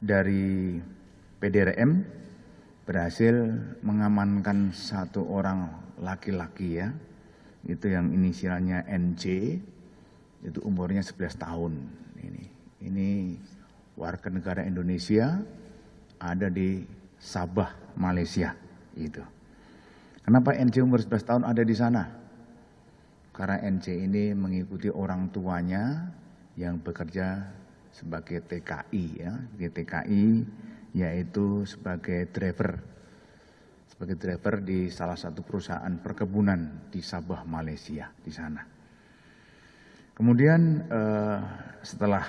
dari PDRM berhasil mengamankan satu orang laki-laki ya, itu yang inisialnya NJ, itu umurnya 11 tahun. Ini warga negara Indonesia, ada di Sabah, Malaysia. Itu. Kenapa NJ umur 11 tahun ada di sana? Karena NJ ini mengikuti orang tuanya yang bekerja sebagai TKI ya, di TKI yaitu sebagai driver di salah satu perusahaan perkebunan di Sabah, Malaysia di sana. Kemudian setelah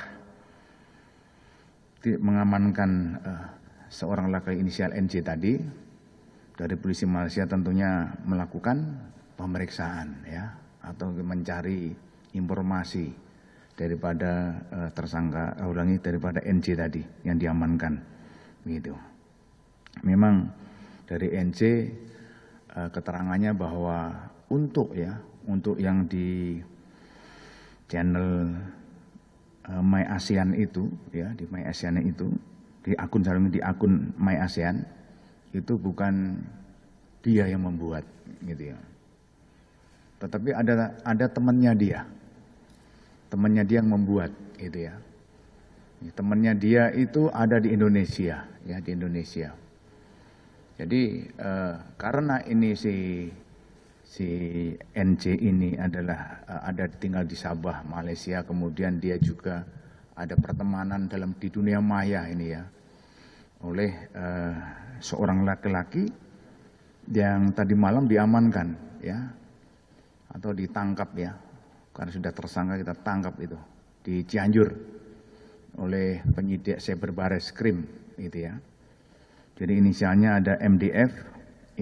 mengamankan seorang laki inisial NJ tadi, dari polisi Malaysia tentunya melakukan pemeriksaan ya, atau mencari informasi daripada tersangka daripada NJ tadi yang diamankan gitu. Memang dari NJ keterangannya bahwa untuk yang di channel My ASEAN itu ya, di My ASEAN itu di akun My ASEAN itu bukan dia yang membuat gitu ya. Tetapi ada temannya dia yang membuat gitu ya. Temannya dia itu ada di Indonesia ya, di Indonesia. Jadi karena ini si NJ ini adalah ada tinggal di Sabah, Malaysia, kemudian dia juga ada pertemanan di dunia maya ini ya, oleh seorang laki-laki yang tadi malam diamankan ya, atau ditangkap ya, karena sudah tersangka kita tangkap itu di Cianjur oleh penyidik Cyber Barreskrim gitu ya. Jadi inisialnya ada MDF,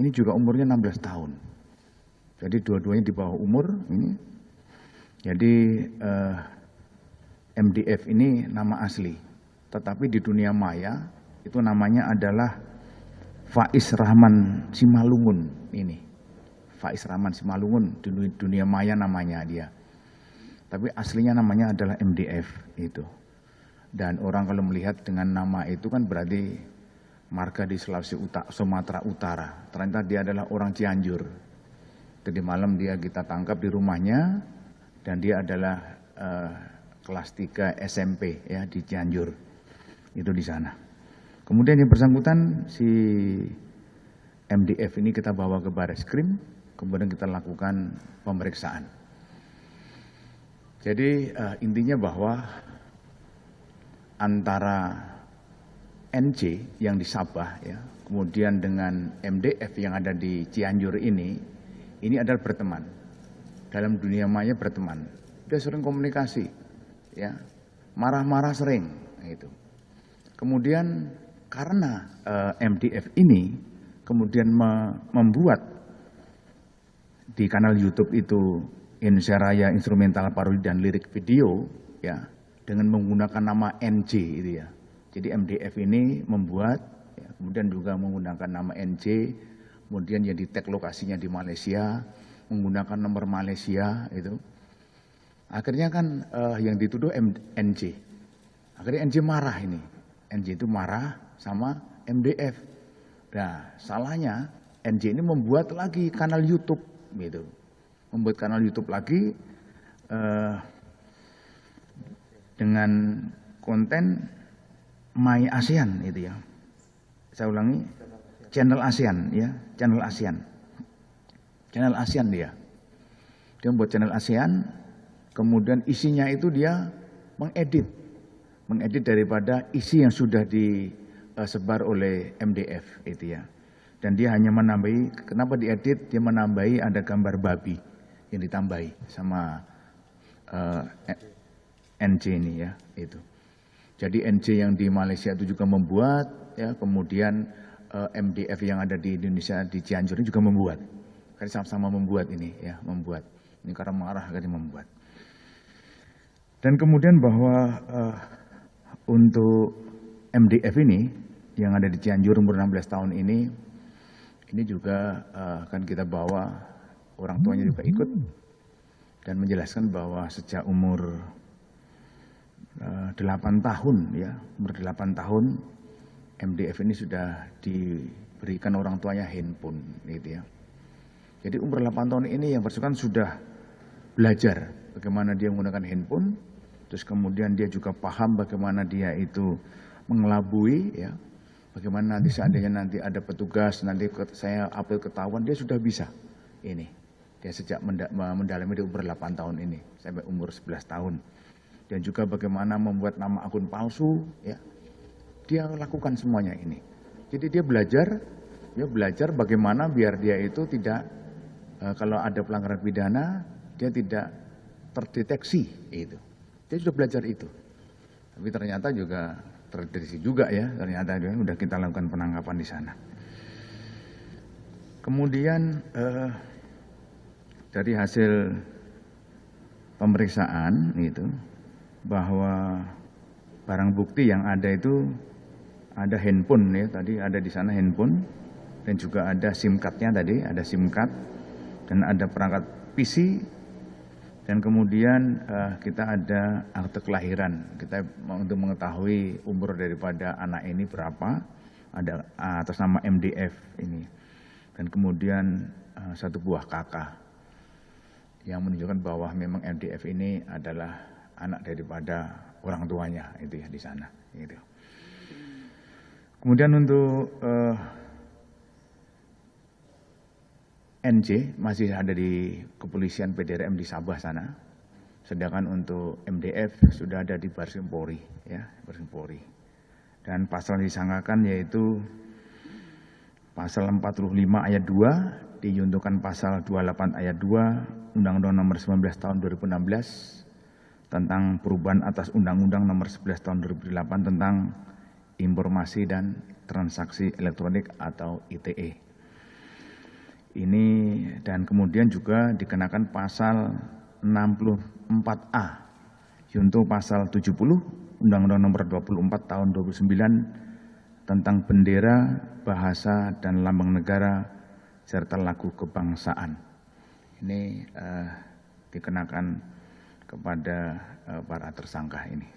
ini juga umurnya 16 tahun. Jadi dua-duanya di bawah umur ini. Jadi MDF ini nama asli, tetapi di dunia maya itu namanya adalah Faiz Rahman Simalungun ini. Faiz Rahman Simalungun, di dunia maya namanya dia. Tapi aslinya namanya adalah MDF itu. Dan orang kalau melihat dengan nama itu kan berarti marga di Sumatera Utara. Ternyata dia adalah orang Cianjur. Tadi malam kita tangkap di rumahnya dan dia adalah kelas 3 SMP ya di Cianjur. Itu di sana. Kemudian yang bersangkutan si MDF ini kita bawa ke Barreskrim, kemudian kita lakukan pemeriksaan. Jadi intinya bahwa antara NJ yang di Sabah ya, kemudian dengan MDF yang ada di Cianjur ini adalah berteman. Dalam dunia maya berteman. Dia sering komunikasi ya, marah-marah sering gitu. Kemudian karena MDF ini kemudian membuat di kanal YouTube itu Indonesia Raya Instrumental Parodi dan Lirik Video ya, dengan menggunakan nama NJ itu ya. Jadi MDF ini membuat ya, kemudian juga menggunakan nama NJ, kemudian yang di-tag lokasinya di Malaysia, menggunakan nomor Malaysia itu. Akhirnya kan yang dituduh NJ. Akhirnya NJ marah ini. NJ itu marah sama MDF. Nah, salahnya NJ ini membuat lagi kanal YouTube gitu. Membuat kanal YouTube lagi dengan konten My ASEAN itu ya. Saya ulangi, channel ASEAN ya, channel ASEAN. Channel ASEAN dia. Dia membuat channel ASEAN, kemudian isinya itu dia mengedit daripada isi yang sudah disebar oleh MDF itu ya. Dan dia hanya menambahi, kenapa diedit? Dia menambahi ada gambar babi yang ditambahi sama NJ ini ya itu. Jadi NJ yang di Malaysia itu juga membuat ya, kemudian MDF yang ada di Indonesia di Cianjur ini juga membuat. Kan sama-sama membuat ini ya, membuat. Ini karena marah kan membuat. Dan kemudian bahwa untuk MDF ini yang ada di Cianjur umur 16 tahun ini juga akan kita bawa, orang tuanya juga ikut dan menjelaskan bahwa sejak umur 8 tahun ya, umur 8 tahun MDF ini sudah diberikan orang tuanya handphone gitu ya. Jadi umur 8 tahun ini yang bersangkutan sudah belajar bagaimana dia menggunakan handphone, terus kemudian dia juga paham bagaimana dia itu mengelabui ya. Bagaimana nanti seandainya nanti ada petugas, nanti saya upload ketahuan, dia sudah bisa ini. Dia sejak mendalami di umur 8 tahun ini sampai umur 11 tahun. Dan juga bagaimana membuat nama akun palsu ya. Dia lakukan semuanya ini. Jadi dia belajar bagaimana biar dia itu tidak kalau ada pelanggaran pidana dia tidak terdeteksi itu. Dia sudah belajar itu. Tapi ternyata juga terdeteksi juga ya, ternyata sudah kita lakukan penangkapan di sana. Kemudian dari hasil pemeriksaan itu bahwa barang bukti yang ada itu ada handphone ya, tadi ada di sana handphone dan juga ada SIM card-nya tadi, ada SIM card dan ada perangkat PC. Dan kemudian kita ada akte kelahiran, kita untuk mengetahui umur daripada anak ini berapa, ada atas nama MDF ini. Dan kemudian satu buah KK yang menunjukkan bahwa memang MDF ini adalah anak daripada orang tuanya itu ya di sana. Gitu. Kemudian untuk NJ masih ada di kepolisian PDRM di Sabah sana, sedangkan untuk MDF sudah ada di Baris Krim Polri, ya, Baris Krim Polri. Dan pasal yang disangkakan yaitu pasal 45 ayat 2 diyuntukan pasal 28 ayat 2 Undang-Undang Nomor 19 Tahun 2016 tentang perubahan atas Undang-Undang Nomor 11 Tahun 2008 tentang informasi dan transaksi elektronik atau ITE. Ini dan kemudian juga dikenakan pasal 64A junto pasal 70 Undang-Undang Nomor 24 Tahun 2009 tentang bendera, bahasa dan lambang negara serta lagu kebangsaan. Ini dikenakan kepada para tersangka ini.